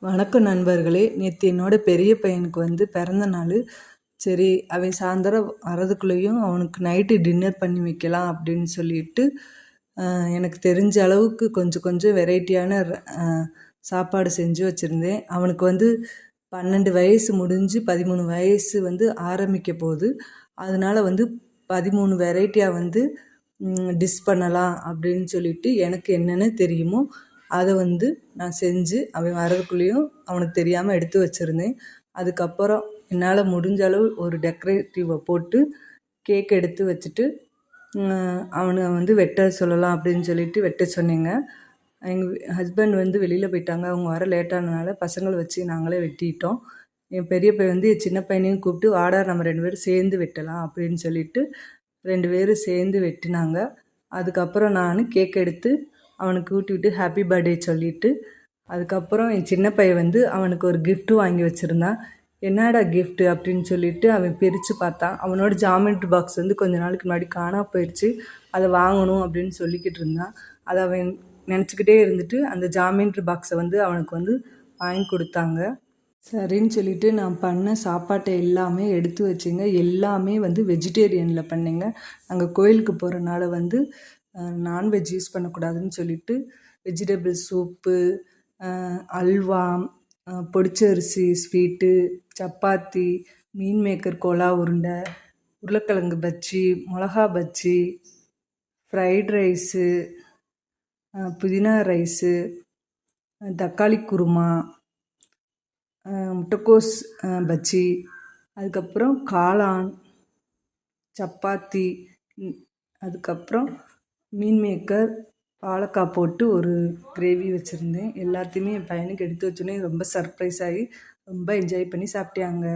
வணக்கம் நண்பர்களே. நேற்று என்னோட பெரிய பையனுக்கு பிறந்த நாள். சரி, அவன் சாயந்தரம் வரதுக்குள்ளேயும் அவனுக்கு நைட்டு டின்னர் பண்ணி வைக்கலாம் அப்படின்னு சொல்லிட்டு எனக்கு தெரிஞ்ச அளவுக்கு கொஞ்சம் கொஞ்சம் வெரைட்டியான சாப்பாடு செஞ்சு வச்சுருந்தேன். அவனுக்கு 12 வயசு முடிஞ்சு 13 வயசு ஆரம்பிக்க போகுது. அதனால் 13 வெரைட்டியாக டிஷ் பண்ணலாம் அப்படின்னு சொல்லிட்டு எனக்கு என்னென்ன தெரியுமோ அதை நான் செஞ்சு அவன் வரதுக்குள்ளேயும் அவனுக்கு தெரியாமல் எடுத்து வச்சுருந்தேன். அதுக்கப்புறம் என்னால் முடிஞ்ச அளவு ஒரு டெக்கரேட்டிவை போட்டு கேக் எடுத்து வச்சுட்டு அவனை வெட்ட சொல்லலாம் அப்படின்னு சொல்லிட்டு வெட்ட சொன்னேங்க. எங்கள் ஹஸ்பண்ட் வெளியில் போயிட்டாங்க. அவங்க வர லேட்டானதுனால பசங்களை வச்சு நாங்களே வெட்டிட்டோம். என் பெரிய பையன் என் சின்ன பையனையும் கூப்பிட்டு வாடா நம்ம 2 பேரும் சேர்ந்து வெட்டலாம் அப்படின்னு சொல்லிட்டு 2 பேரும் சேர்ந்து வெட்டினாங்க. அதுக்கப்புறம் நான் கேக் எடுத்து அவனுக்கு ஊட்டிவிட்டு ஹாப்பி பர்த்டே சொல்லிவிட்டு அதுக்கப்புறம் என் சின்ன பையன் அவனுக்கு ஒரு கிஃப்ட்டு வாங்கி வச்சுருந்தான். என்னடா கிஃப்ட்டு அப்படின்னு சொல்லிட்டு அவன் பிரித்து பார்த்தான். அவனோட ஜாமெண்ட்ரி பாக்ஸ் கொஞ்ச நாளுக்கு முன்னாடி காணாம போயிடுச்சு. அதை வாங்கணும் அப்படின்னு சொல்லிக்கிட்டு இருந்தான். அதை அவன் நினச்சிக்கிட்டே இருந்துட்டு அந்த ஜாமெண்ட்ரி பாக்ஸை அவனுக்கு வாங்கி கொடுத்தாங்க. சரின்னு சொல்லிட்டு நான் பண்ண சாப்பாட்டை எல்லாமே எடுத்து வச்சுங்க. எல்லாமே வெஜிடேரியனில் பண்ணேங்க. நாங்கள் கோயிலுக்கு போகிறனால நான்வெஜ் யூஸ் பண்ணக்கூடாதுன்னு சொல்லிட்டு வெஜிடபிள் சூப்பு, அல்வா, பொடிச்சரிசி ஸ்வீட்டு, சப்பாத்தி, மீன் மேக்கர் கோலா உருண்டை, உருளைக்கிழங்கு பஜ்ஜி, மிளகா பஜ்ஜி, ஃப்ரைட் ரைஸு, புதினா ரைஸு, தக்காளி குருமா, முட்டைக்கோஸ் பஜ்ஜி, அதுக்கப்புறம் காளான், சப்பாத்தி, அதுக்கப்புறம் மீன் மேக்கர், வாழைக்காய் போட்டு ஒரு கிரேவி வச்சுருந்தேன். எல்லாத்தையுமே என் பையனுக்கு எடுத்து வச்சோன்னே ரொம்ப சர்ப்ரைஸ் ஆகி ரொம்ப என்ஜாய் பண்ணி சாப்பிட்டாங்க.